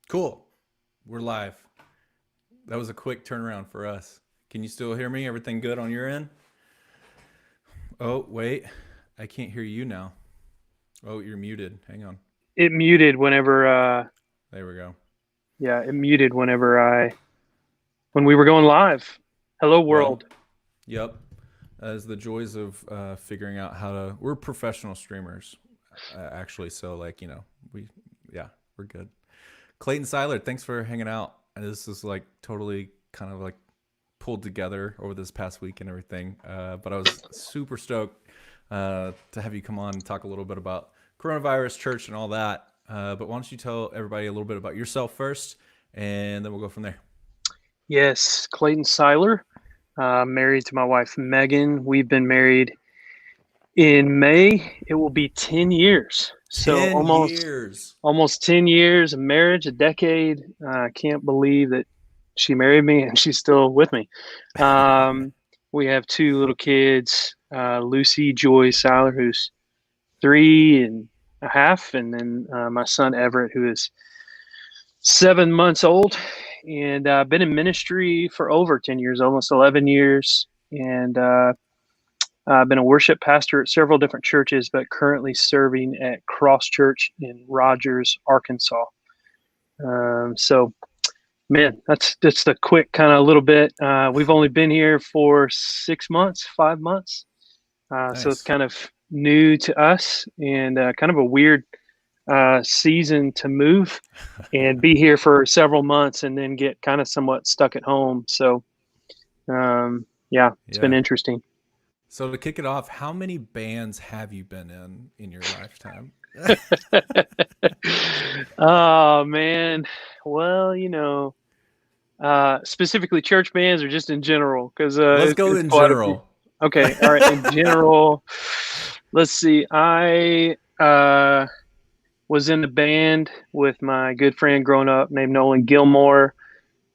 Cool. We're live. That was a quick turnaround for us. Can you still hear me? Everything good on your end? Oh, wait. I can't hear you now. Oh, you're muted. Hang on. It muted whenever There we go. yeah, it muted whenever I when we were going live. Hello Well, world. yep. As the joys of figuring out how to. We're professional streamers, actually. So, we, yeah, we're good. Clayton Seyler, thanks for hanging out. And this is like totally kind of like pulled together over this past week and everything. But I was super stoked to have you come on and talk a little bit about coronavirus, church, and all that. But why don't you tell everybody a little bit about yourself first, and then we'll go from there. Yes, Clayton Seyler, married to my wife Megan. We've been married in May. It will be 10 years. So 10 almost years. almost 10 years of marriage, a decade. I can't believe that she married me and she's still with me. Um, we have two little kids, Lucy Joy Seyler, who's 3.5, and then my son Everett, who is 7 months old. And I've been in ministry for over 10 years, almost 11 years. And I've been a worship pastor at several different churches, but currently serving at Cross Church in Rogers, Arkansas. So, man, that's just a quick kind of little bit. We've only been here for 6 months, 5 months. So it's Nice. kind of new to us and kind of a weird season to move and be here for several months and then get kind of somewhat stuck at home. So, yeah, it's been Yeah. interesting. So to kick it off, how many bands have you been in your lifetime? Oh, man. Well, specifically church bands or just in general? Because Let's go it's in quite a few. general. Okay. All right. In general, let's see. I was in a band with my good friend growing up named Nolan Gilmore.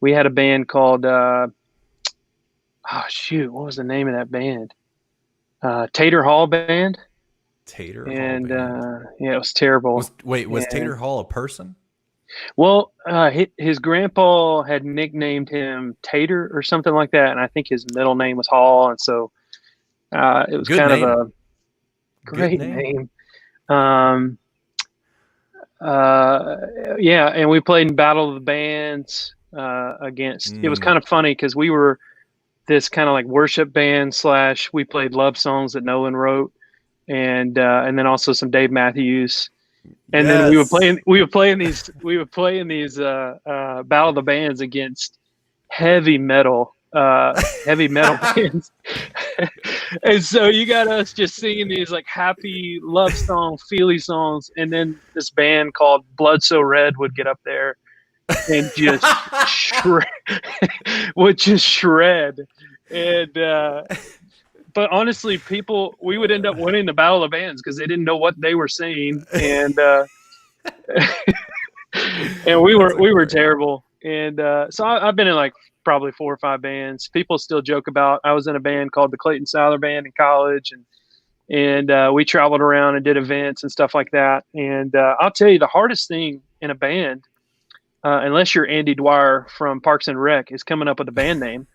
We had a band called, oh, shoot, what was the name of that band? Tater Hall Band. Tater Hall And Band. yeah, it was terrible. Was And Tater Hall a person? well, his grandpa had nicknamed him Tater or something like that. And I think his middle name was Hall. And so it was Good kind of name. a Good great name. name. Um, uh, yeah, and we played in Battle of the Bands against. It was Mm. kind of funny because we were this kind of like worship band slash. We played love songs that Nolan wrote, and then also some Dave Matthews. And then Yes. we would play in these Battle of the Bands against heavy metal heavy metal bands. And so you got us just singing these like happy love song, feely songs, and then this band called Blood So Red would get up there and just would just shred. And but honestly, people we would end up winning the Battle of the Bands because they didn't know what they were saying, and we That's were a we were great. terrible. And so I've been in like probably 4 or 5 bands. People still joke about I was in a band called the Clayton Seyler Band in college, and we traveled around and did events and stuff like that. And I'll tell you, the hardest thing in a band, unless you're Andy Dwyer from Parks and Rec, is coming up with a band name.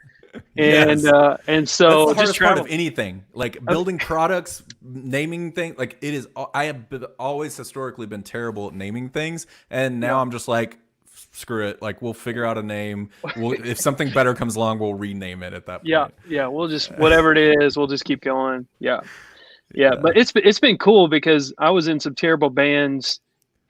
And Yes. and That's so the just hardest part of travel. anything. Like Okay, building products, naming things. Like it is. I have always historically been terrible at naming things, and yeah, now I'm just like, screw it. Like we'll figure out a name. If something better comes along, we'll rename it at that yeah, point. yeah. We'll just whatever it is, we'll just keep going. Yeah. Yeah, Yeah. but it's been cool because I was in some terrible bands,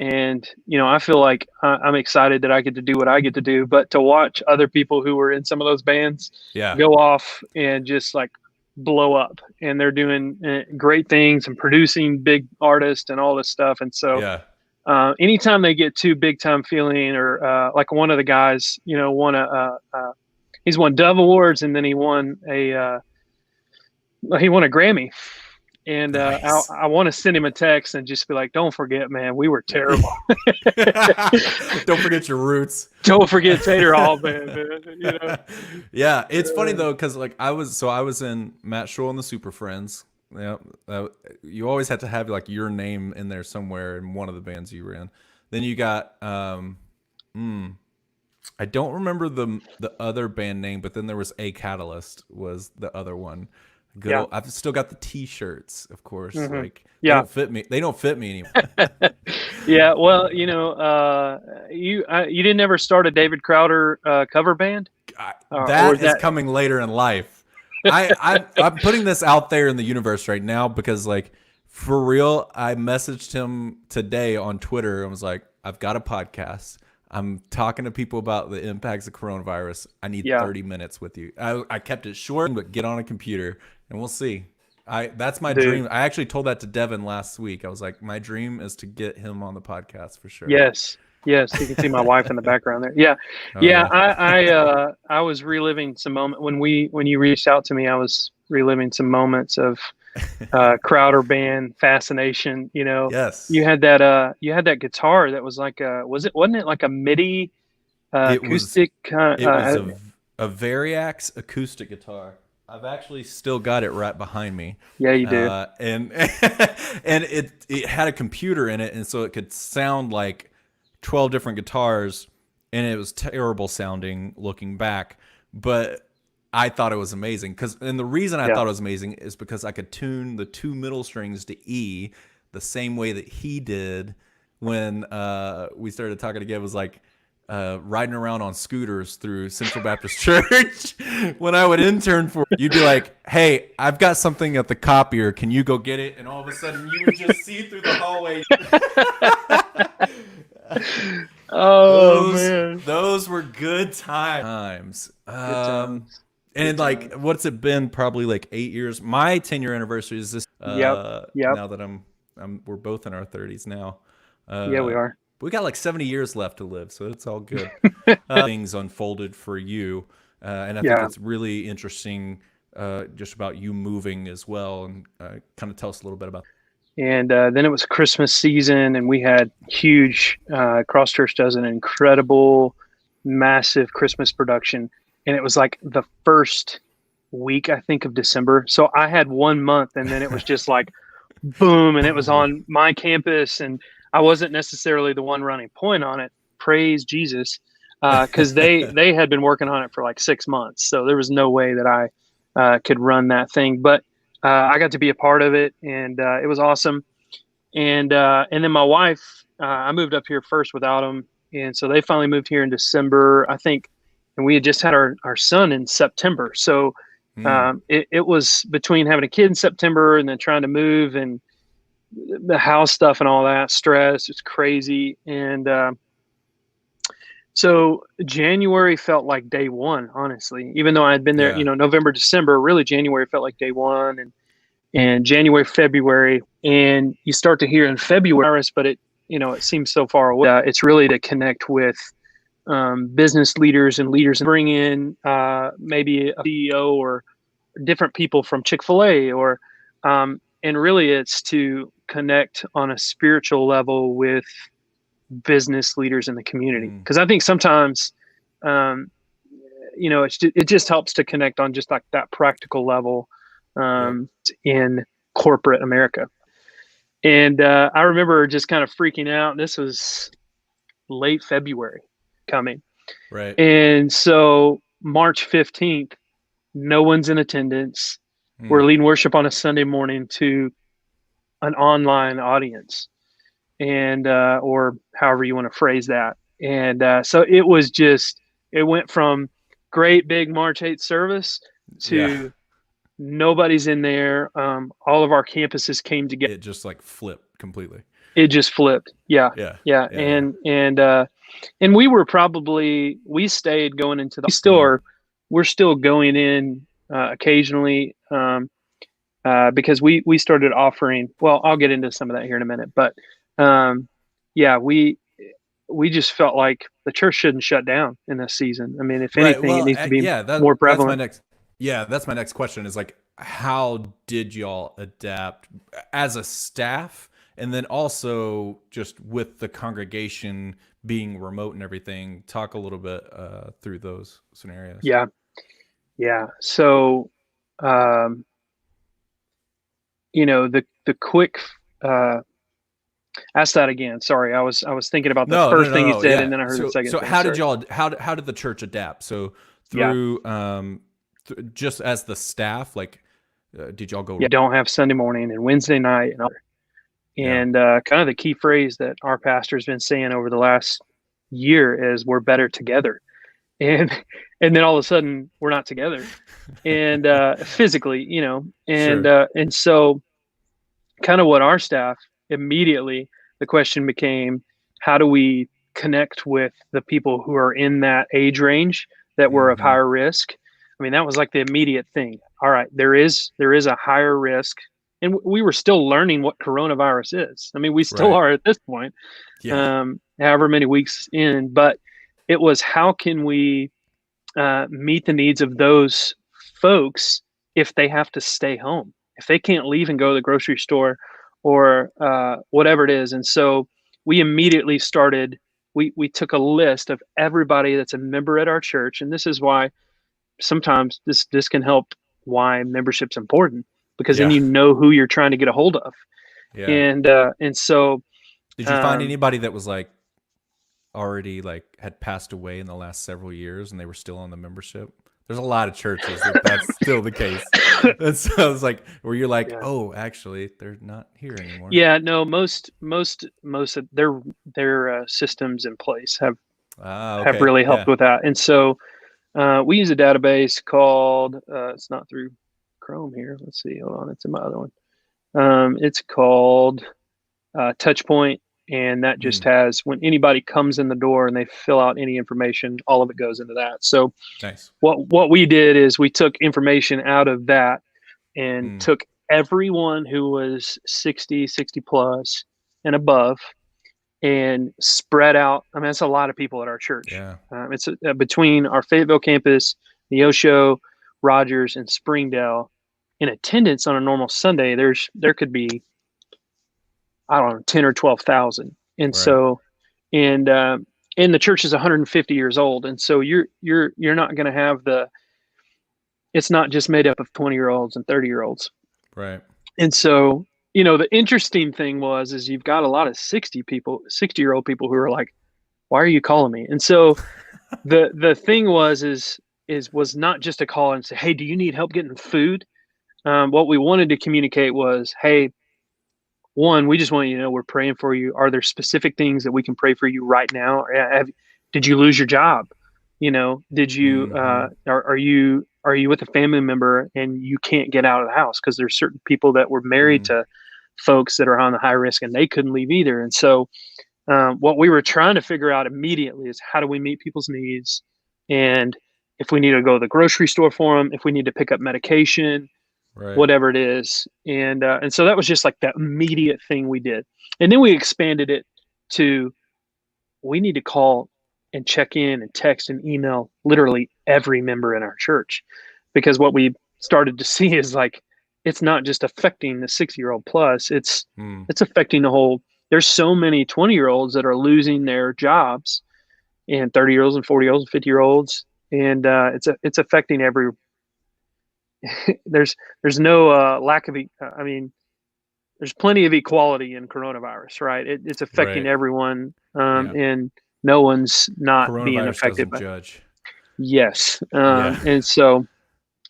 and I feel like I'm excited that I get to do what I get to do. But to watch other people who were in some of those bands Yeah. go off and just like blow up, and they're doing great things and producing big artists and all this stuff. And so Yeah. anytime they get too big time feeling, or like one of the guys, won he's won Dove Awards, and then he won a Grammy. And Nice. I want to send him a text and just be like, "Don't forget, man, we were terrible. Don't forget your roots. Don't forget Tater Hall, man." Yeah, it's funny Uh, though because like I was in Matt Scholl and the Super Friends. Yeah, you always had to have like your name in there somewhere in one of the bands you were in. Then you got Mm. I don't remember the other band name, but then there was A Catalyst was the other one. Good Yeah. old. I've still got the T-shirts, of course. Hmm. Like they Yeah. don't fit me. They don't fit me anymore. Yeah. Well, you didn't ever start a David Crowder cover band, or That is that? coming later in life. I'm putting this out there in the universe right now because like for real, I messaged him today on Twitter and was like, I've got a podcast. I'm talking to people about the impacts of coronavirus. I need Yeah, 30 minutes with you. I kept it short, but get on a computer and we'll see. That's my dude. dream. I actually told that to Devin last week. I was like, my dream is to get him on the podcast for sure. Yes. Yes. You can see my wife in the background there. Yeah. Oh Yeah. yeah. I was reliving some moment when you reached out to me. I was reliving some moments of Crowder band fascination. Yes. You had that guitar that was like wasn't it like a MIDI It was acoustic kind It was of, a Variax acoustic guitar. I've actually still got it right behind me, yeah, you do. and and it had a computer in it, and so it could sound like 12 different guitars, and it was terrible sounding looking back, but I thought it was amazing and the reason I Yeah. thought it was amazing is because I could tune the two middle strings to E the same way that he did when we started talking again. It was like riding around on scooters through Central Baptist Church when I would intern for. You'd be like, "Hey, I've got something at the copier. Can you go get it?" And all of a sudden, you would just see through the hallway. Oh those man, those were good times. good times. And Good like, times. what's it been? Probably like 8 years. My 10-year anniversary is this. Yep. Yep. Now that we're both in our 30s now. Yeah, we Uh, are. we got like 70 years left to live, so it's all good. Things unfolded for you, and I think Yeah. it's really interesting, just about you moving as well, and kind of tell us a little bit about. And then it was Christmas season, and we had huge. Cross Church does an incredible, massive Christmas production, and it was like the first week, I think, of December. So I had 1 month, and then it was just like boom, and it was Boom. on my campus, and I wasn't necessarily the one running point on it. Praise Jesus, because they had been working on it for like 6 months, so there was no way that I could run that thing. But I got to be a part of it, and it was awesome. And then my wife, I moved up here first without them, and so they finally moved here in December, I think, and we had just had our son in September. So Mm, it was between having a kid in September and then trying to move and the house stuff and all that stress. It's crazy. And so January felt like day one, honestly, even though I had been there, yeah. November, December, really January felt like day one, and January, February, and you start to hear in February, but it seems so far away. It's really to connect with business leaders and bring in maybe a CEO or different people from Chick-fil-A and really it's to connect on a spiritual level with business leaders in the community. Mm, Because I think sometimes, um, it just helps to connect on just like that practical level yep. in corporate America. And I remember just kind of freaking out. This was late February coming. Right. And so March 15th, no one's in attendance. We're Mm, leading worship on a Sunday morning to an online audience, and or however you want to phrase that. And so it went from great big March 8th service yeah. to nobody's in there. All of our campuses came together. It just like flipped completely. It just flipped. Yeah, Yeah. yeah, Yeah. Yeah. and we stayed going into the. We still Mm, are. We're still going in occasionally. Because we started offering. Well, I'll get into some of that here in a minute, but um, yeah, we just felt like the church shouldn't shut down in this season. I mean, if right. anything, it Well, needs to be yeah. more That's my prevalent. next. Yeah, that's my next question. Is like, how did y'all adapt as a staff, and then also just with the congregation being remote and everything? Talk a little bit through those scenarios. Yeah, yeah. So, um, the quick uh, Ask that again. Sorry, I was thinking about the No, no, first thing no, you no. said, Yeah. and then I heard the second So thing. how did Sorry. y'all how did the church adapt? So Yeah, through just as the staff, like did y'all yeah. go? Don't have Sunday morning and Wednesday night, Yeah. and kind of the key phrase that our pastor's been saying over the last year is "we're better together," and and then all of a sudden we're not together, and physically, Sure. and so kind of what our staff immediately the question became, how do we connect with the people who are in that age range that were of Mm-hmm. higher risk? I mean, that was like the immediate thing. All right, there is a higher risk, and we were still learning what coronavirus is. I mean, we still Right. are at this point, Yeah. however many weeks in. But it was, how can we meet the needs of those folks if they have to stay home, if they can't leave and go to the grocery store or whatever it is. And so we immediately started. We took a list of everybody that's a member at our church, and this is why sometimes this can help why membership's important, because then Yeah. you know who you're trying to get a hold of. Yeah. And so Did you find um, anybody that was like already like had passed away in the last several years and they were still on the membership? There's a lot of churches that that's still the case. And so I was like, where you're like, yeah. oh, actually, they're not here anymore. Yeah, no, most of their systems in place Ah, have okay. really helped Yeah. with that. And so we use a database called it's not through Chrome here. Let's see, hold on, it's in my other one. It's called Touchpoint, and that just Mm, has, when anybody comes in the door and they fill out any information, all of it goes into that. So nice. what we did is we took information out of that and Mm, took everyone who was 60 plus and above and spread out. I mean, that's a lot of people at our church. yeah. It's between our Fayetteville campus, Neosho, Rogers, and Springdale. In attendance on a normal Sunday, there could be, I don't know, 10 or 12,000, and Right. so and and the church is 150 years old, and so you're not going to have the. It's not just made up of 20-year-olds and 30-year-olds. Right. And so, the interesting thing is you've got a lot of 60-year-old people who are like, why are you calling me? And so the thing was not just a call and say, hey, do you need help getting food? What we wanted to communicate was, hey, one, we just want you to know we're praying for you. Are there specific things that we can pray for you right now? Did you lose your job? Did you Mm-hmm. are you with a family member and you can't get out of the house? Because there's certain people that were married Mm, to folks that are on the high risk and they couldn't leave either. And so what we were trying to figure out immediately is, how do we meet people's needs? And if we need to go to the grocery store for them, if we need to pick up medication, right. whatever it is. And so that was just like the immediate thing we did. And then we expanded it to, we need to call and check in and text and email literally every member in our church, because what we started to see is, like, it's not just affecting the 60-year-old plus, it's Mm, it's affecting the whole. There's so many 20-year-olds that are losing their jobs, and 30-year-olds and 40-year-olds and 50-year-olds, and it's affecting every. There's no lack of I mean, there's plenty of equality in coronavirus, right? It's affecting right. everyone, Yeah. and no one's not being Coronavirus affected doesn't by. judge. Yes, Yeah. and so,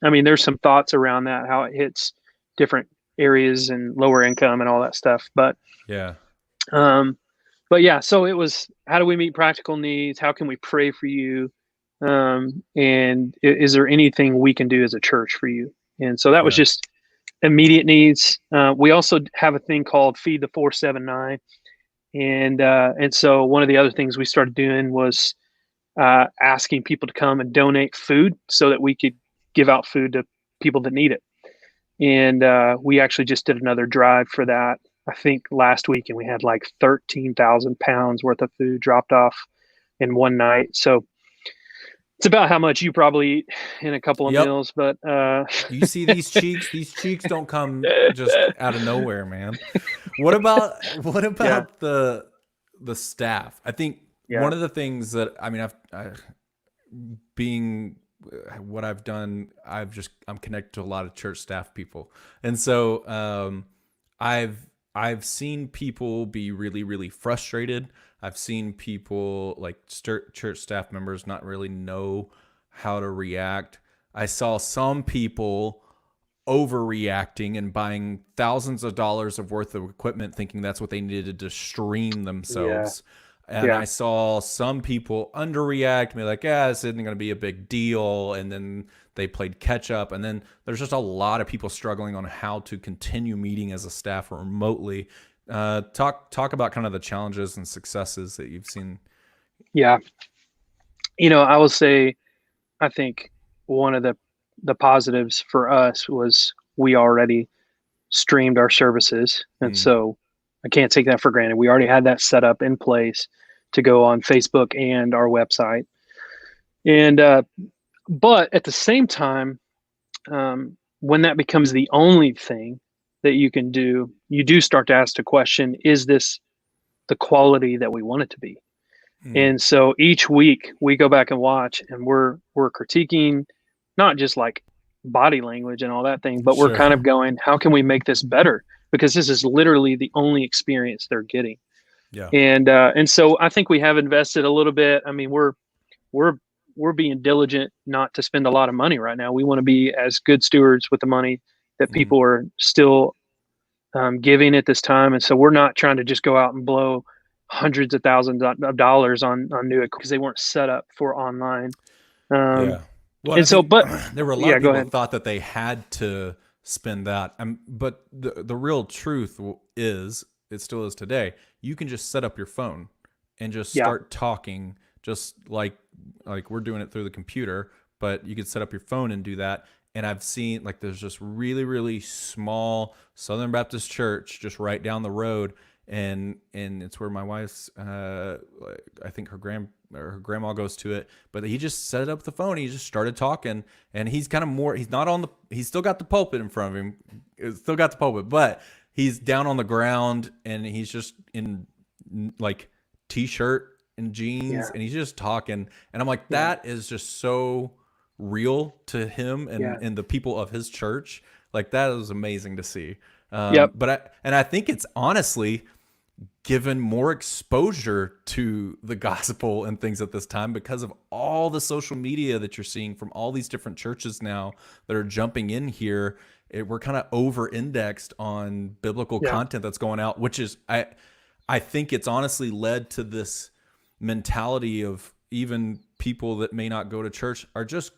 I mean, there's some thoughts around that, how it hits different areas and lower income and all that stuff, Yeah. um, but yeah. So it was, how do we meet practical needs? How can we pray for you? And is there anything we can do as a church for you? And so that was Yeah. just immediate needs. We also have a thing called Feed the 479, and so one of the other things we started doing was asking people to come and donate food so that we could give out food to people that need it. And we actually just did another drive for that, I think last week, and we had like 13,000 pounds worth of food dropped off in one night. So it's about how much you probably eat in a couple of Yep. meals, but You see these cheeks? These cheeks don't come just out of nowhere, man. What yeah, about the staff? I think yeah, one of the things that I mean, being what I've done, I'm connected to a lot of church staff people, and so I've I've seen people be really, really frustrated. I've seen people like church staff members not really know how to react. I saw some people overreacting and buying thousands of dollars of worth of equipment thinking that's what they needed to stream Yeah. themselves. And Yeah. I saw some people underreact and be like, yeah, this isn't going to be a big deal. And then they played catch up. And then there's just a lot of people struggling on how to continue meeting as a staff remotely. Talk about kind of the challenges and successes that you've seen. Yeah. I will say, I think one of the positives for us was we already streamed our services. And Mm, so I can't take that for granted. We already had that set up in place to go on Facebook and our website. And, but at the same time, when that becomes the only thing that you can do, you do start to ask the question, is this the quality that we want it to be? mm, And so each week we go back and watch, and we're critiquing not just like body language and all that thing, but we're sure. kind of going, how can we make this better? Because this is literally the only experience they're getting. Yeah. And so I think we have invested a little bit. I mean, we're we're being diligent not to spend a lot of money right now. We want to be as good stewards with the money that Mm, people are still giving at this time, and so we're not trying to just go out and blow hundreds of thousands of dollars on new because they weren't set up for online. Um, yeah. Well, and I and so, think but there were a lot yeah, of go people who ahead. thought that they had to spend that. But the real truth is, it still is today. You can just set up your phone and just Yeah, start talking, just like we're doing it through the computer. But you could set up your phone and do that. And I've seen like there's just really, really small Southern Baptist church just right down the road, and it's where my wife's I think her grandma goes to it. But he just set it up with the phone. He just started talking, and he's kind of more. He's not on the. He's still got the pulpit in front of him. Still got the pulpit, but he's down on the ground, and he's just in like t-shirt and jeans, yeah, and he's just talking. And I'm like, yeah, that is just so real to him yeah, and the people of his church. Like that is amazing to see. yep, But I think it's honestly given more exposure to the gospel and things at this time because of all the social media that you're seeing from all these different churches now that are jumping in here. We're kind of over indexed on biblical yeah, content that's going out, which is I think it's honestly led to this mentality of even people that may not go to church are just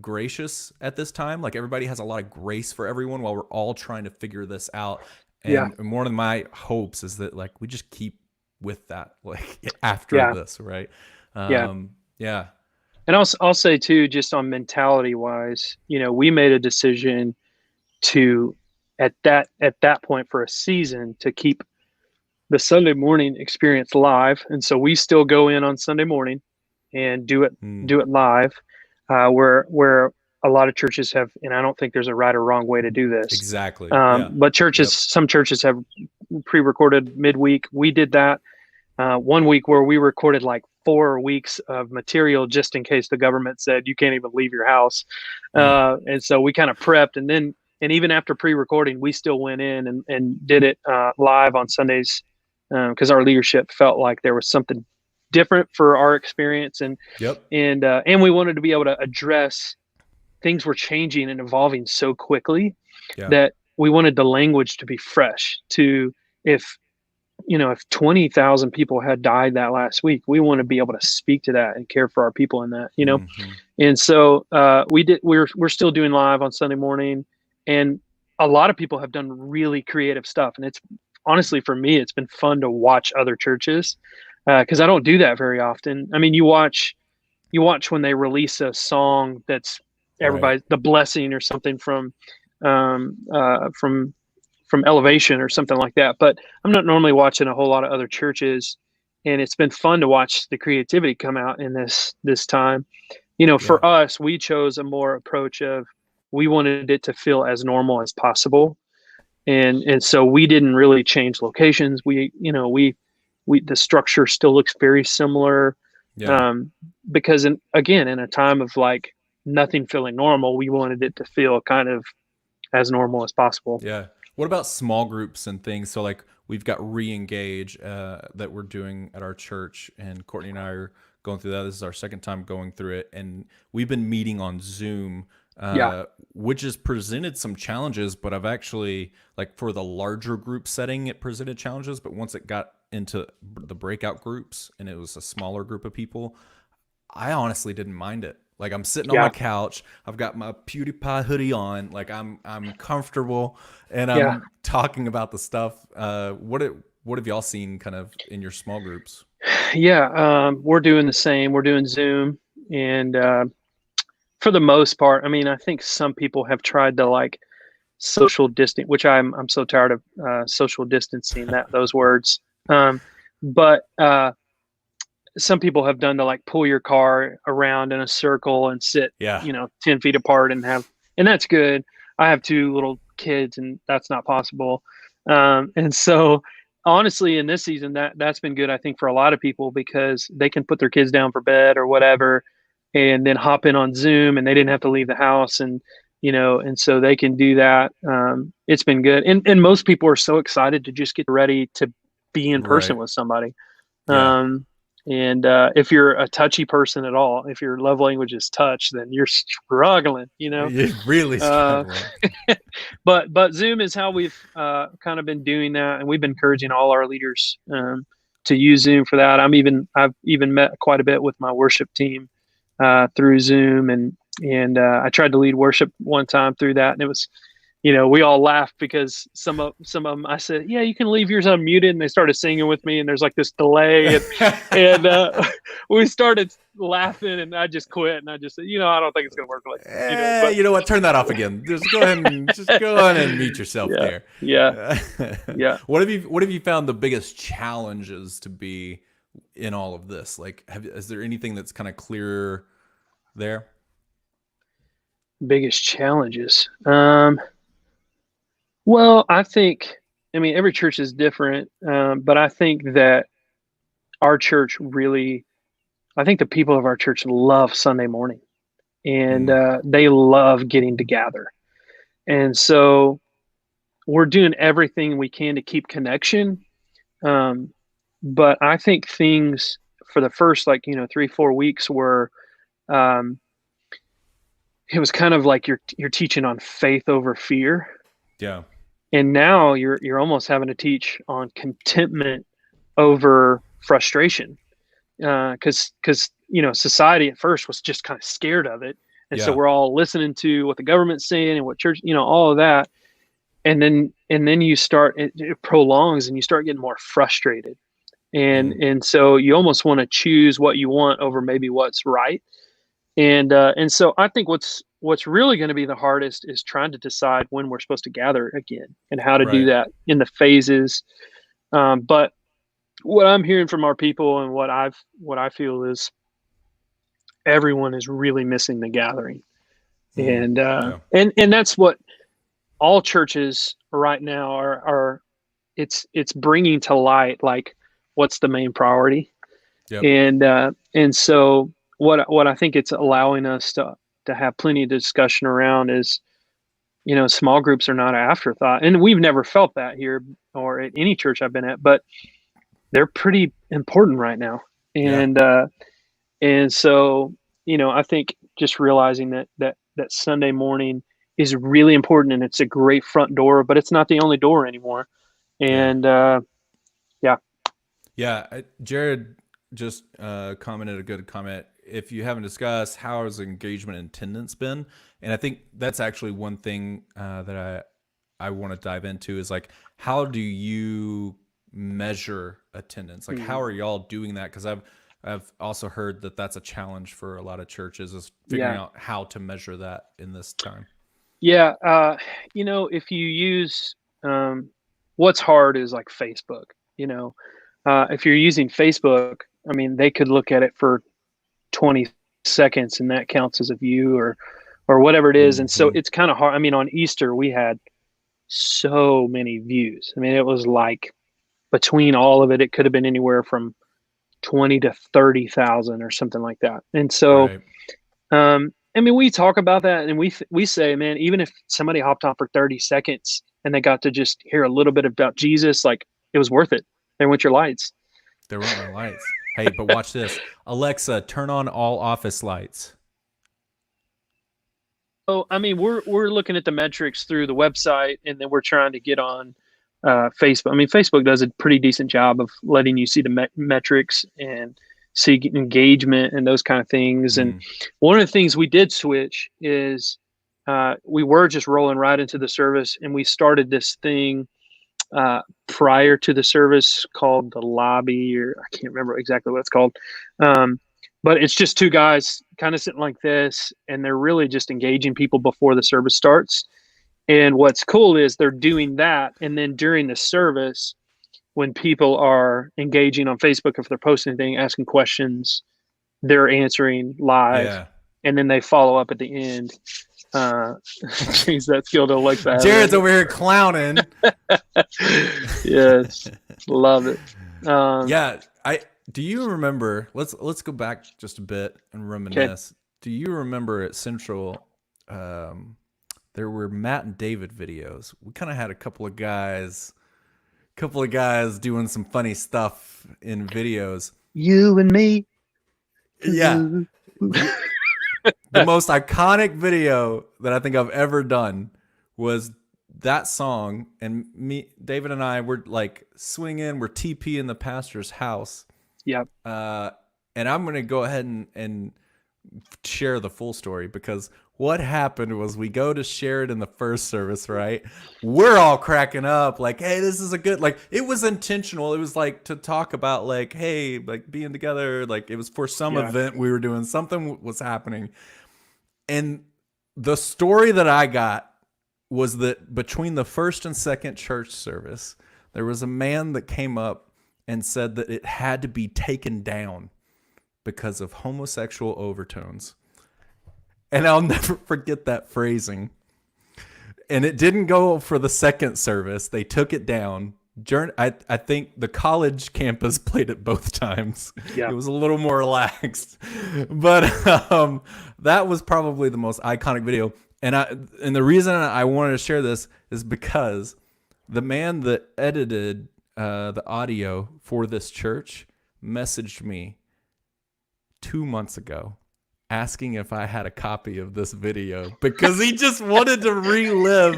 gracious at this time. Like everybody has a lot of grace for everyone while we're all trying to figure this out. yeah, And one of my hopes is that like we just keep with that like after yeah, this, right? yeah. Yeah. And I'll say too, just on mentality wise, we made a decision to at that point for a season to keep the Sunday morning experience live, and so we still go in on Sunday morning and do it Mm, live, where a lot of churches have, and I don't think there's a right or wrong way to do this, exactly. Yeah. but Yep. some churches have pre-recorded midweek. We did that one week where we recorded like 4 weeks of material just in case the government said you can't even leave your house, Mm, and so we kind of prepped, and even after pre-recording, we still went in and did it live on Sundays because our leadership felt like there was something different for our experience, yep. and we wanted to be able to address things were changing and evolving so quickly Yeah. that we wanted the language to be fresh. To if if 20,000 people had died that last week, we want to be able to speak to that and care for our people in that. Hmm. And so we're still doing live on Sunday morning, and a lot of people have done really creative stuff, and it's honestly for me it's been fun to watch other churches because I don't do that very often. I mean, you watch when they release a song that's Right. everybody the blessing or something um, uh, from from Elevation or something like that. But I'm not normally watching a whole lot of other churches, and it's been fun to watch the creativity come out in this time. Yeah. For us, we chose a more approach of we wanted it to feel as normal as possible, and so we didn't really change locations. We the structure still looks very similar, Yeah. um, because again in a time of like nothing feeling normal, we wanted it to feel kind of as normal as possible. Yeah. What about small groups and things? So like we've got re-engage that we're doing at our church, and Courtney and I are going through that. This is our second time going through it, and we've been meeting on Zoom, Yeah. which has presented some challenges. But I've actually, like, for the larger group setting, it presented challenges. But once it got into the breakout groups and it was a smaller group of people, I honestly didn't mind it. Like, I'm sitting on my Yeah. couch, I've got my PewDiePie hoodie on, like I'm comfortable, and Yeah. I'm talking about the stuff. What have y'all seen kind of in your small groups? Yeah. We're doing the same. We're doing Zoom, and for the most part, I mean, I think some people have tried to like social distance, which I'm so tired of social distancing, that those words. But some people have done to like pull your car around in a circle and sit, Yeah, 10 feet apart and have, and that's good. I have two little kids and that's not possible. And so honestly, in this season, that's been good, I think, for a lot of people because they can put their kids down for bed or whatever, and then hop in on Zoom and they didn't have to leave the house. And so they can do that. It's been good. And most people are so excited to just get ready to be in person right. with somebody. Yeah, Um, and if you're a touchy person at all, if your love language is touch, then you're struggling. you're really Uh, struggling. but Zoom is how we've kind of been doing that, and we've been encouraging all our leaders to use Zoom for that. I've even met quite a bit with my worship team through Zoom, and I tried to lead worship one time through that, and it was, we all laughed because some of them, I said, yeah, you can leave yours unmuted, and they started singing with me, and there's like this delay, and we started laughing, and I just quit, and I just said, I don't think it's gonna work but You know what? Turn that off again. Just go on and mute yourself yeah, there. yeah, yeah. What have you found the biggest challenges to be in all of this? Like, is there anything that's kind of clearer there? Biggest challenges. Well, I mean, every church is different, but I think that our church really, I think the people of our church love Sunday morning, and Mm, they love getting together. And so we're doing everything we can to keep connection. Um, but I think things for the first, like, 3, 4 weeks were, um, it was kind of like you're teaching on faith over fear. yeah. And now you're almost having to teach on contentment over frustration, because society at first was just kind of scared of it, and so Yeah. we're all listening to what the government's saying and what church, all of that, and then it prolongs and you start getting more frustrated, and Mm, and so you almost want to choose what you want over maybe what's right, and so I think what's really going to be the hardest is trying to decide when we're supposed to gather again and how to do right. that in the phases. But what I'm hearing from our people and what I feel is everyone is really missing the gathering, Mm, and yeah. that's what all churches right now are. It's bringing to light like what's the main priority, Yep. and so what I think it's allowing us to have plenty of discussion around is, small groups are not an afterthought, and we've never felt that here or at any church I've been at, but they're pretty important right now, Yeah. and so I think just realizing that Sunday morning is really important, and it's a great front door, but it's not the only door anymore, Yeah. and yeah. Yeah. Jared just commented a good comment. If you haven't discussed, how has engagement and attendance been? And I think that's actually one thing that I want to dive into is like, how do you measure attendance? Like, how Mhm. are y'all doing that? Because I've also heard that that's a challenge for a lot of churches is figuring Yeah. out how to measure that in this time. Yeah. If you use, what's hard is like Facebook, if you're using Facebook, I mean, they could look at it for 20 seconds and that counts as a view or whatever it is. And so Hmm. it's kind of hard. I mean, on Easter, we had so many views. I mean, it was like between all of it, it could have been anywhere from 20 to 30,000 or something like that. And so, Right. I mean, we talk about that, and we say, man, even if somebody hopped on for 30 seconds and they got to just hear a little bit about Jesus, like it was worth it. There went your lights. There went my lights. Hey, but watch this. Alexa, turn on all office lights. So, I mean, we're looking at the metrics through the website, and then we're trying to get on Facebook. I mean, Facebook does a pretty decent job of letting you see the metrics and see engagement and those kind of things. And one of the things we did switch is we were just rolling right into the service, and we started this thing prior to the service called the lobby, or I can't remember exactly what it's called. But it's just two guys kind of sitting like this, and they're really just engaging people before the service starts. And what's cool is they're doing that, and then during the service, when people are engaging on Facebook, if they're posting anything, asking questions, they're answering live, Yeah. and then they follow up at the end. Change that skill to Alexa. Jared's over here clowning. Yes, love it. Yeah, do you remember? Let's go back just a bit and reminisce. Okay. Do you remember at Central? There were Matt and David videos. We kind of had a couple of guys doing some funny stuff in videos. You and me. Yeah. The most iconic video that I think I've ever done was that song, and David and I were like swinging, we're TP in the pastor's house. Yep. And I'm going to go ahead and share the full story, because what happened was we go to share it in the first service, right? We're all cracking up like, hey, this is a good, like, it was intentional. It was like to talk about like, hey, like being together, like it was for some event we were doing, something was happening. And the story that I got was that between the first and second church service, there was a man that came up and said that it had to be taken down because of homosexual overtones. And I'll never forget that phrasing. And it didn't go for the second service. They took it down. I think the college campus played it both times. Yeah. It was a little more relaxed. But that was probably the most iconic video. And the reason I wanted to share this is because the man that edited the audio for this church messaged me 2 months ago asking if I had a copy of this video because he just wanted to relive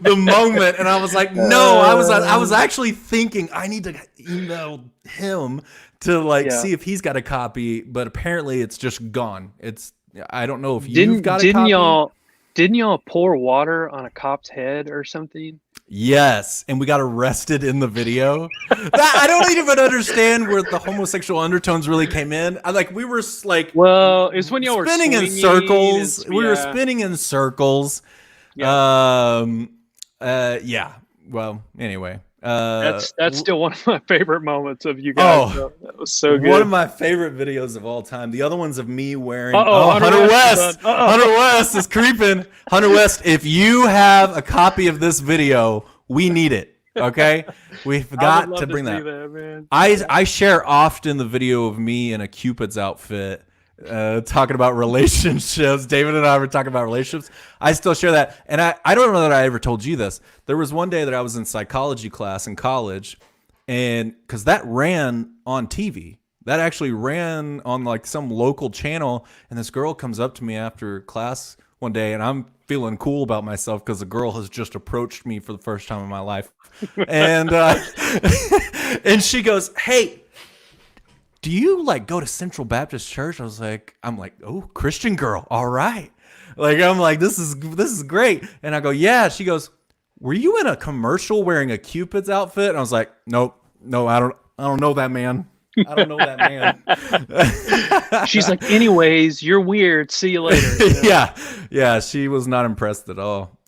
the moment. And I was like, no, I was actually thinking I need to email him to see if he's got a copy, but apparently it's just gone. I don't know if you've got a copy. Didn't y'all pour water on a cop's head or something? Yes, and we got arrested in the video. I don't even understand where the homosexual undertones really came in. We were like, well, it's when y'all were spinning in circles. We were spinning in circles. Yeah. Yeah. Well, anyway. That's still one of my favorite moments of you guys. Oh, that was so good. One of my favorite videos of all time. The other one's of me wearing. Hunter West. Hunter West is creeping. Hunter West, if you have a copy of this video, we need it. Okay, we've got to bring that. Man. I share often the video of me in a Cupid's outfit. Talking about relationships. David and I were talking about relationships. I still share that. And I don't know that I ever told you this. There was one day that I was in psychology class in college, and because that ran on TV. That actually ran on some local channel, and this girl comes up to me after class one day, and I'm feeling cool about myself because a girl has just approached me for the first time in my life. And and she goes, hey, do you go to Central Baptist Church? I'm like, oh, Christian girl. All right. I'm like, this is great. And I go, yeah. She goes, were you in a commercial wearing a Cupid's outfit? And I was like, nope, no, I don't know that man. I don't know that man. She's like, anyways, you're weird. See you later. You know? Yeah. She was not impressed at all.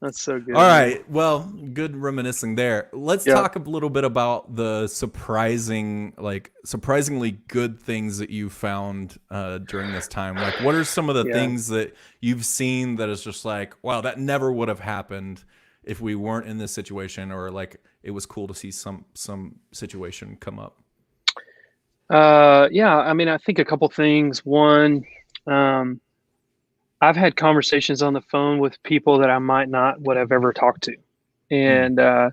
That's so good. All right. Well, good reminiscing there. Let's talk a little bit about the surprisingly good things that you found during this time. What are some of the things that you've seen that is just wow, that never would have happened if we weren't in this situation, or it was cool to see some situation come up? I mean, I think a couple things. One, I've had conversations on the phone with people that I might not would have ever talked to. Mm.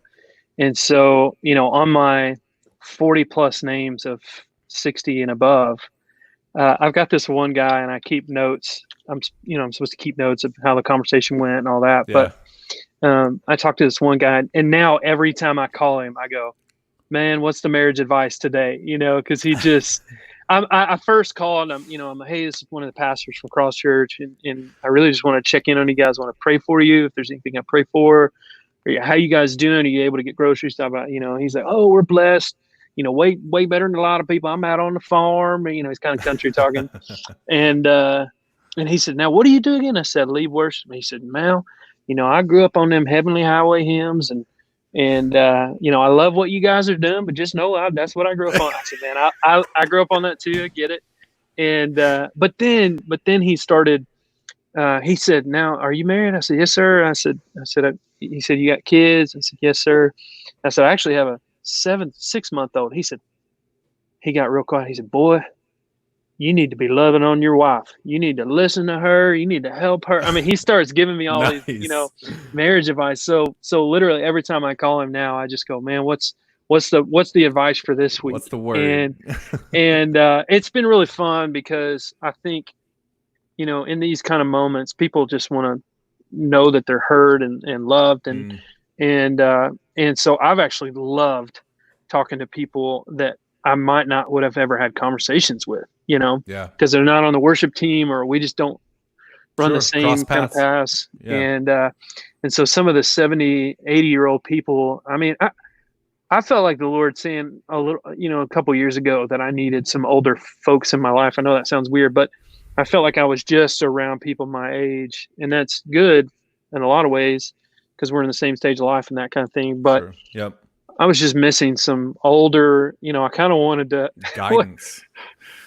And so, on my 40 plus names of 60 and above, I've got this one guy and I keep notes. I'm supposed to keep notes of how the conversation went and all that. Yeah. But I talked to this one guy, and now every time I call him, I go, man, what's the marriage advice today? Because he just, I first called him, I'm like, hey, this is one of the pastors from Cross Church, and I really just want to check in on you guys. I want to pray for you if there's anything I pray for. Or how you guys doing? Are you able to get groceries? Stuff? He's like, oh, we're blessed. Way better than a lot of people. I'm out on the farm. He's kind of country talking, and he said, now what do you do again? I said, lead worship. And he said, Mal, I grew up on them Heavenly Highway hymns, and I love what you guys are doing, but just know that's what I grew up on. I said, man, I grew up on that too. I get it. And but then he started. He said, now are you married? I said, yes, sir. He said, you got kids? I said, yes, sir. I said, I actually have a 6-month-old. He said, he got real quiet. He said, boy, you need to be loving on your wife. You need to listen to her. You need to help her. I mean, he starts giving me all Nice. these, marriage advice. So literally every time I call him now, I just go, man, what's the advice for this week? What's the word? And it's been really fun because I think, in these kind of moments, people just want to know that they're heard and loved. And so I've actually loved talking to people that I might not would have ever had conversations with, Yeah. because they're not on the worship team, or we just don't run the same kind of paths. Yeah. And so some of the 70, 80-year-old people, I mean, I felt like the Lord saying a couple years ago that I needed some older folks in my life. I know that sounds weird, but I felt like I was just around people my age, and that's good in a lot of ways because we're in the same stage of life and that kind of thing. But Sure. Yep. I was just missing some older, I kind of wanted to guidance.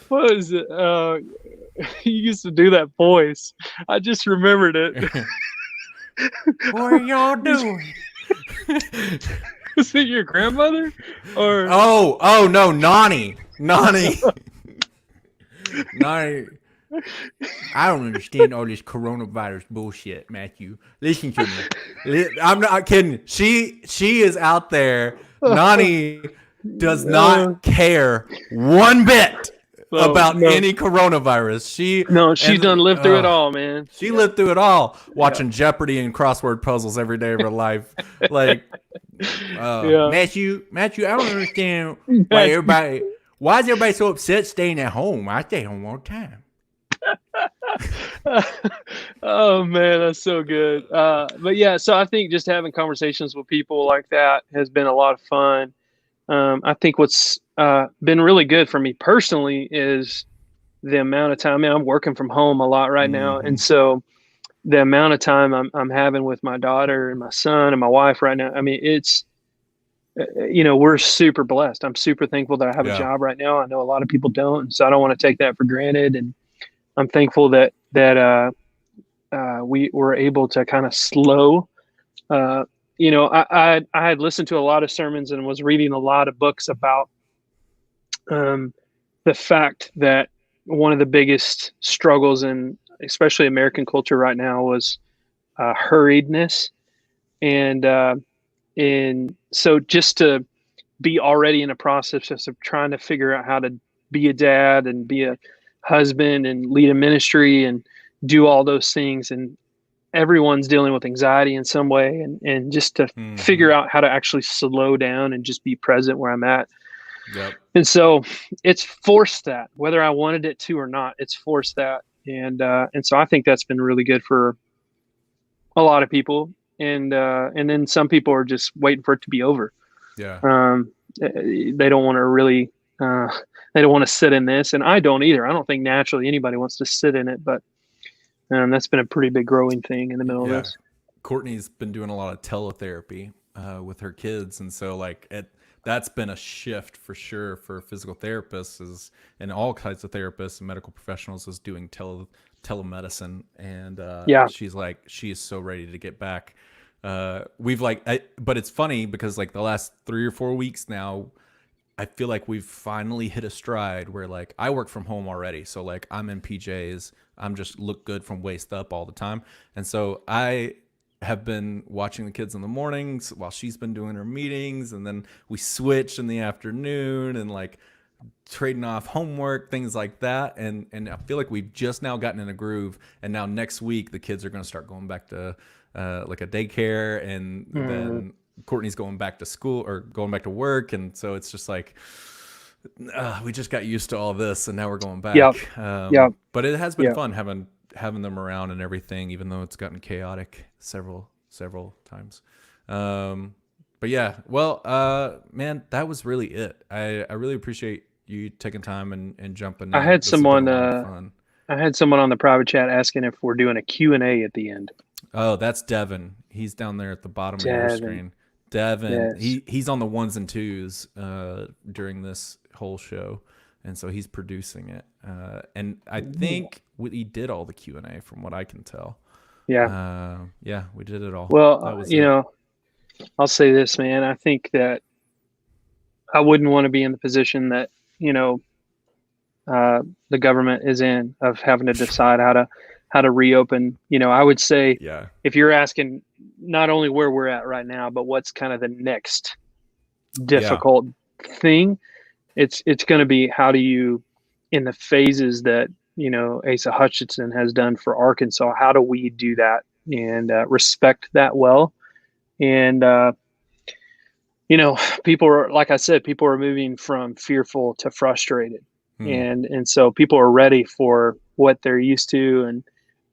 What is it? You used to do that voice. I just remembered it. What are y'all doing? Is it your grandmother? Or Oh no, Nani. Nani. I don't understand all this coronavirus bullshit, Matthew. Listen to me. I'm not kidding. She is out there. Nani does not care one bit about any coronavirus. She's done lived through it all, man. She lived through it all, watching Jeopardy and crossword puzzles every day of her life. Like, Matthew, I don't understand why is everybody so upset staying at home? I stay home all the time. Oh man, that's so good. But yeah, so I think just having conversations with people like that has been a lot of fun. I think what's been really good for me personally is the amount of time. I mean, I'm working from home a lot right now, and so the amount of time I'm having with my daughter and my son and my wife right now. I mean, it's we're super blessed. I'm super thankful that I have a job right now. I know a lot of people don't, and so I don't want to take that for granted. And I'm thankful that we were able to kind of slow. I had listened to a lot of sermons and was reading a lot of books about the fact that one of the biggest struggles in especially American culture right now was hurriedness. And so just to be already in a process of trying to figure out how to be a dad and be a husband and lead a ministry and do all those things, and everyone's dealing with anxiety in some way, and just to figure out how to actually slow down and just be present where I'm at. Yep. And so it's forced that, whether I wanted it to or not, it's forced that. And so I think that's been really good for a lot of people. And then some people are just waiting for it to be over. Yeah. They don't want to really, they don't want to sit in this, and I don't either. I don't think naturally anybody wants to sit in it, but that's been a pretty big growing thing in the middle of this. Courtney's been doing a lot of teletherapy with her kids, and so that's been a shift for sure for physical therapists and all kinds of therapists and medical professionals is doing telemedicine. And she's like, she is so ready to get back. But it's funny because like the last 3 or 4 weeks now, I feel like we've finally hit a stride where like I work from home already. So like I'm in PJs. I'm just look good from waist up all the time. And so I have been watching the kids in the mornings while she's been doing her meetings, and then we switch in the afternoon and like trading off homework, things like that. And I feel like we've just now gotten in a groove. And now next week the kids are going to start going back to like a daycare, and then Courtney's going back to school or going back to work. And so it's just like we just got used to all this, and now we're going back. Yep. Yep. But it has been Yep. fun having them around and everything, even though it's gotten chaotic several times. But yeah, well, man, that was really it. I really appreciate you taking time and jumping in. I had This has been someone a lot of fun. I had someone on the private chat asking if we're doing a Q&A at the end. Oh, that's Devin. He's down there at the bottom of your Devin. screen. Devin, Yes. he's on the ones and twos during this whole show, and so he's producing it. And I think he did all the Q&A from what I can tell. Yeah. Yeah, we did it all. Well, you know, I'll say this, man. I think that I wouldn't want to be in the position that, you know, the government is in, of having to decide how to reopen. You know, I would say, yeah, if you're asking not only where we're at right now, but what's kind of the next difficult thing, it's going to be, how do you, in the phases that, you know, Asa Hutchinson has done for Arkansas, how do we do that and respect that well? And you know, people are, like I said, people are moving from fearful to frustrated. And so people are ready for what they're used to.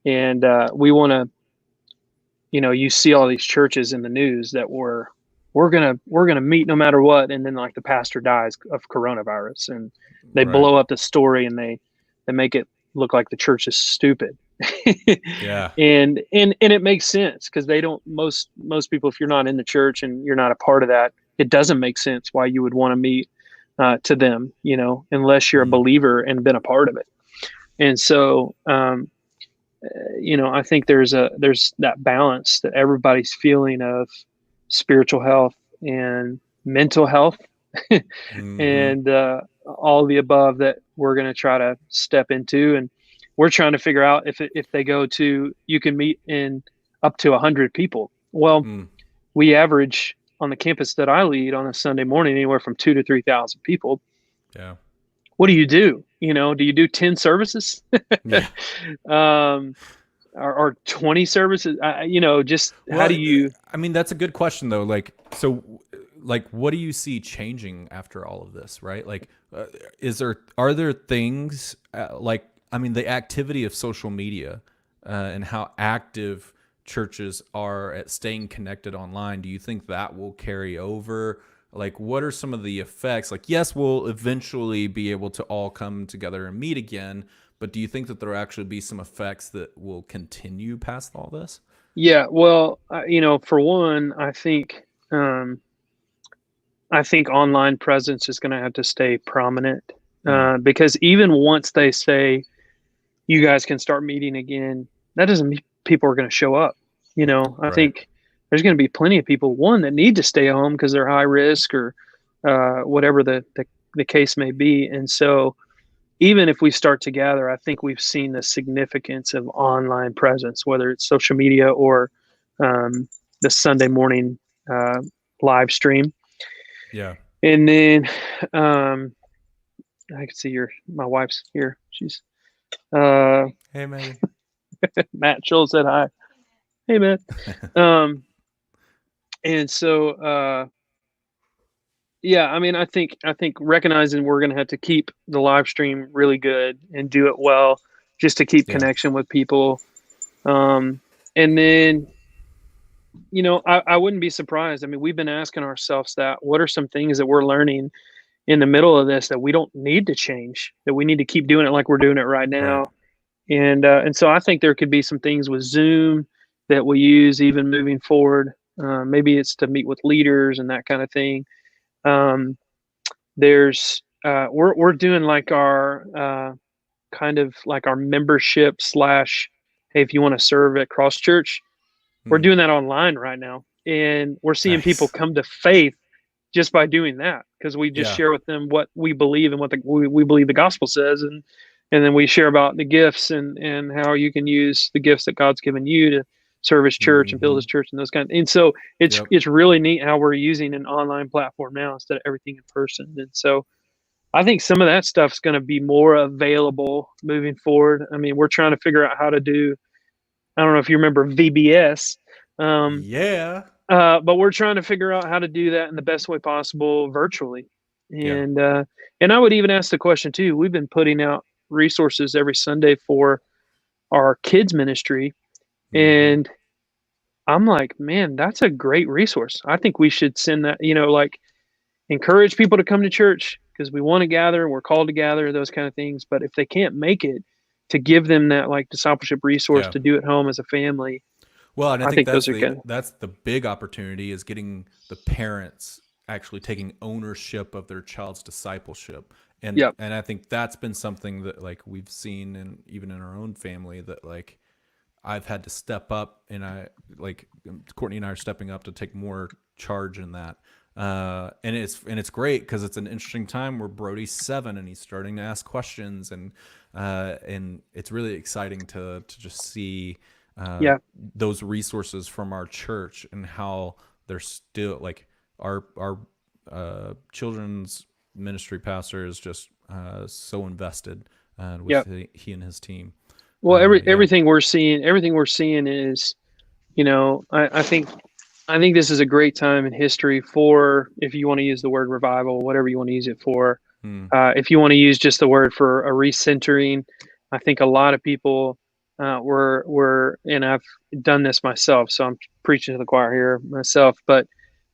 And we want to, you know, you see all these churches in the news that we're going to meet no matter what. And then like the pastor dies of coronavirus, and they blow up the story, and they make it look like the church is stupid. Yeah. And it makes sense, because they don't, most people, if you're not in the church and you're not a part of that, it doesn't make sense why you would want to meet to them, you know, unless you're a believer and been a part of it. And so, you know, I think there's that balance that everybody's feeling of spiritual health and mental health and all the above that we're going to try to step into. And we're trying to figure out if they go to, you can meet in up to 100 people. Well, we average on the campus that I lead on a Sunday morning anywhere from 2,000 to 3,000 people. Yeah. What do you do? You know, do you do 10 services? Yeah. Or 20 services? You know, just how do you? I mean, that's a good question though. Like, so, like, what do you see changing after all of this? Right? Like, are there things like, I mean, the activity of social media and how active churches are at staying connected online, do you think that will carry over? Like, what are some of the effects? Like, yes, we'll eventually be able to all come together and meet again, but do you think that there will actually be some effects that will continue past all this? Yeah, well, you know, for one, I think online presence is going to have to stay prominent, because even once they say you guys can start meeting again, that doesn't mean people are going to show up. You know, I think there's going to be plenty of people, one, that need to stay home because they're high risk, or whatever the case may be. And so even if we start to gather, I think we've seen the significance of online presence, whether it's social media or the Sunday morning live stream. Yeah. And then I can see my wife's here. She's Hey, man. Matt Scholl said hi. Hey, Matt. And so yeah, I mean, I think recognizing we're going to have to keep the live stream really good and do it well, just to keep connection with people. And then, you know, I wouldn't be surprised. I mean, we've been asking ourselves that, what are some things that we're learning in the middle of this that we don't need to change, that we need to keep doing it like we're doing it right now. And so I think there could be some things with Zoom that we use even moving forward. Maybe it's to meet with leaders and that kind of thing. We're doing like our kind of like our membership / hey, if you want to serve at Cross Church, we're doing that online right now, and we're seeing people come to faith just by doing that, because we just Yeah. share with them what we believe and what we believe the gospel says, and then we share about the gifts and how you can use the gifts that God's given you to serve His church and build Mm-hmm. His church and those kind of. And so Yep. it's really neat how we're using an online platform now instead of everything in person. And so I think some of that stuff's going to be more available moving forward. I mean, we're trying to figure out how to do. I don't know if you remember VBS. Um, Yeah. but we're trying to figure out how to do that in the best way possible virtually. Yeah. And I would even ask the question too. We've been putting out resources every Sunday for our kids ministry, Mm-hmm. and I'm like, man, that's a great resource. I think we should send that, like encourage people to come to church because we want to gather and we're called to gather, those kind of things. But if they can't make it, to give them that like discipleship resource Yeah. to do at home as a family. Well, and I I think think those are good. that's the big opportunity is getting the parents actually taking ownership of their child's discipleship. Yep. And I think that's been something that like we've seen and even in our own family that like I've had to step up, and I like Courtney and I are stepping up to take more charge in that. And it's great because it's an interesting time where Brody's 7 and he's starting to ask questions, and it's really exciting to just see Yeah. those resources from our church and how they're still like our children's ministry pastor is just so invested with Yep. he and his team. Well, Yeah. everything we're seeing is, I think this is a great time in history for, if you want to use the word revival, whatever you want to use it for. Hmm. If you want to use just the word for a recentering, I think a lot of people and I've done this myself, so I'm preaching to the choir here myself, but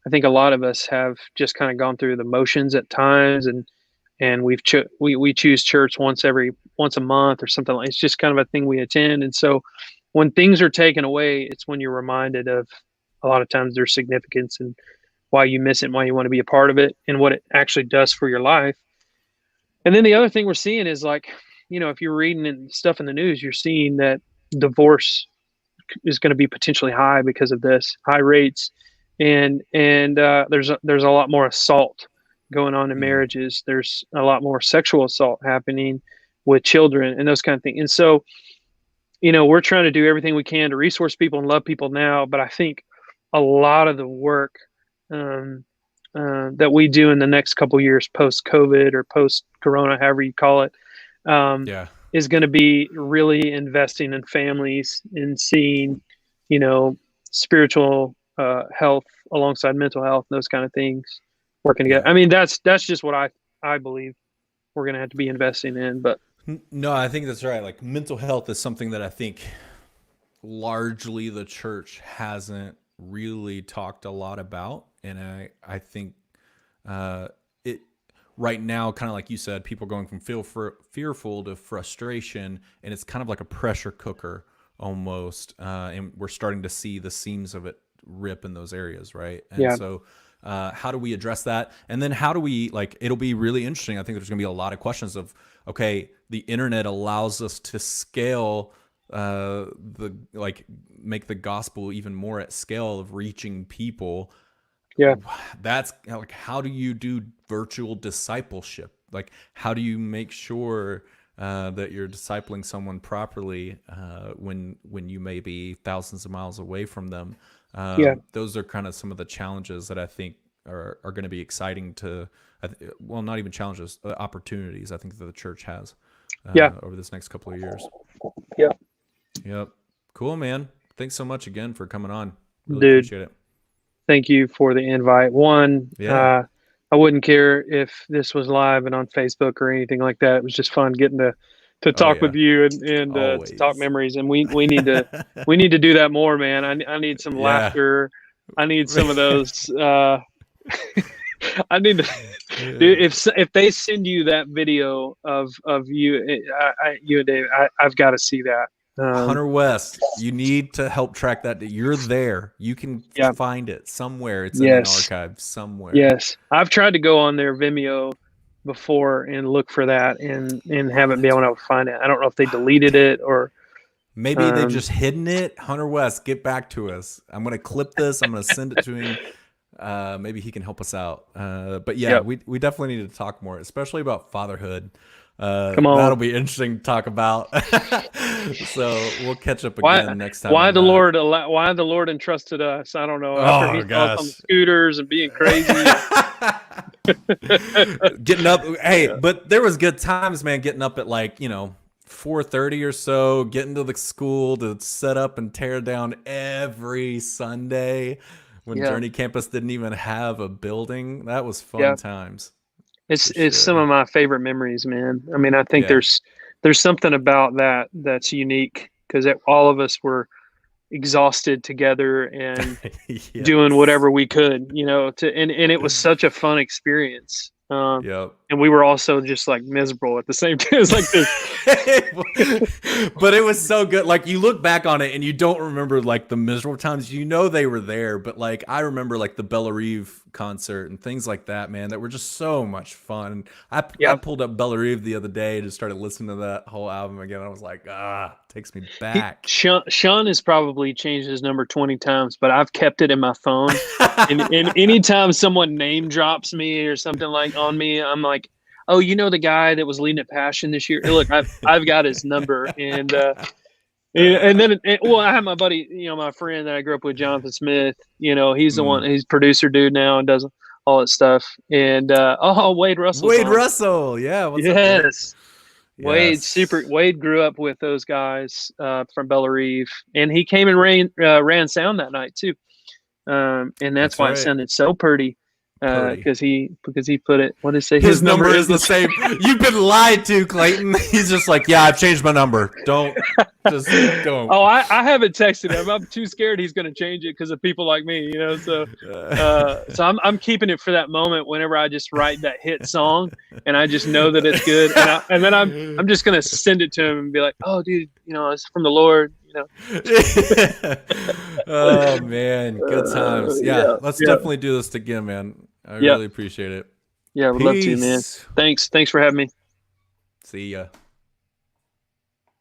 I think a lot of us have just kind of gone through the motions at times, and we choose church once a month or something like. It's just kind of a thing we attend, and so when things are taken away, it's when you're reminded of a lot of times their significance and why you miss it and why you want to be a part of it and what it actually does for your life. And then the other thing we're seeing is like, if you're reading stuff in the news, you're seeing that divorce is going to be potentially high because of this, high rates, and there's a lot more assault going on in Mm. marriages. There's a lot more sexual assault happening with children and those kind of things. And so, we're trying to do everything we can to resource people and love people now, but I think a lot of the work um, that we do in the next couple of years, post COVID or post Corona, however you call it, um, Yeah. is going to be really investing in families and seeing, you know, spiritual health alongside mental health, those kind of things working together. Yeah. I mean, that's just what I believe we're going to have to be investing in. But No, I think that's right. Like mental health is something that I think largely the church hasn't really talked a lot about, and I think it right now, kind of like you said, people going from fearful to frustration, and it's kind of like a pressure cooker almost, and we're starting to see the seams of it rip in those areas, right? And yeah, so how do we address that? And then how do we, like, it'll be really interesting. I think there's going to be a lot of questions of, okay, the internet allows us to scale the like make the gospel even more at scale of reaching people. yeah, That's like, how do you do virtual discipleship? Like, how do you make sure that you're discipling someone properly when you may be thousands of miles away from them? yeah, Those are kind of some of the challenges that I think are going to be exciting to, well, not even challenges, opportunities I think that the church has yeah, over this next couple of years. yeah, Yep. Cool, man. Thanks so much again for coming on. Really dude. appreciate it. Thank you for the invite. One, Yeah. I wouldn't care if this was live and on Facebook or anything like that. It was just fun getting to Oh, talk with yeah. you and to talk Always. memories. And we need to do that more, man. I need some Yeah. laughter. I need some of those. I need to. Dude, Yeah. if they send you that video of you, you and Dave, I've got to see that. Hunter West, you need to help track that. You're there. You can Yeah. find it somewhere. It's in an Yes. archive somewhere. Yes. I've tried to go on their Vimeo before and look for that and Oh, haven't been that's able to find it. I don't know if they deleted dang. it or Maybe they've um just hidden it. Hunter West, get back to us. I'm gonna clip this. I'm gonna send it to him. Maybe he can help us out. But yeah, Yep. we definitely need to talk more, especially about fatherhood. Come That'll on. be interesting to talk about. So we'll catch up Why again next time why on the that. Lord why the Lord entrusted us? I don't know. After he Oh saw us on the gosh. scooters and being crazy. Getting up, hey, Yeah. but there was good times, man, getting up at like, 4:30 or so, getting to the school to set up and tear down every Sunday when Yeah. Journey Campus didn't even have a building. That was fun Yeah. times for It's some sure. of my favorite memories, man. I mean, I think Yeah. there's something about that that's unique because all of us were exhausted together and doing Yes. whatever we could, and it was such a fun experience. Yep. And we were also just like miserable at the same time. It's like this. But it was so good. Like you look back on it and you don't remember like the miserable times. You know they were there, but like I remember like the Bella Reeve concert and things like that, man, that were just so much fun. I Yeah. pulled up Bella Reeve the other day and just started listening to that whole album again. I was like, takes me back. Sean has probably changed his number 20 times, but I've kept it in my phone. And anytime someone name drops me or something like on me, I'm like, oh, the guy that was leading at Passion this year. Look, I've got his number, and then well, I have my buddy, my friend that I grew up with, Jonathan Smith. He's the one. Mm. He's producer dude now and does all that stuff. And Wade Russell's Wade on. Russell. Yeah. What's up, Wade? Yes. Yes. Wade grew up with those guys from Bella Reeve, and he came and ran sound that night too. And that's That's why it right. sounded so pretty Purdy. because he put it. What did it say? His His number number is is the this. same. You've been lied to, Klayton. He's just like, yeah, I've changed my number. Just don't. Oh, I haven't texted him. I'm too scared he's going to change it because of people like me, So I'm keeping it for that moment whenever I just write that hit song and I just know that it's good, and then I'm just going to send it to him and be like, oh, dude, it's from the Lord. Oh man, good times. Yeah, Yeah, let's yeah, definitely do this again, man. I yeah, really appreciate it. yeah. Would love to, man. Peace. Thanks for having me. See ya.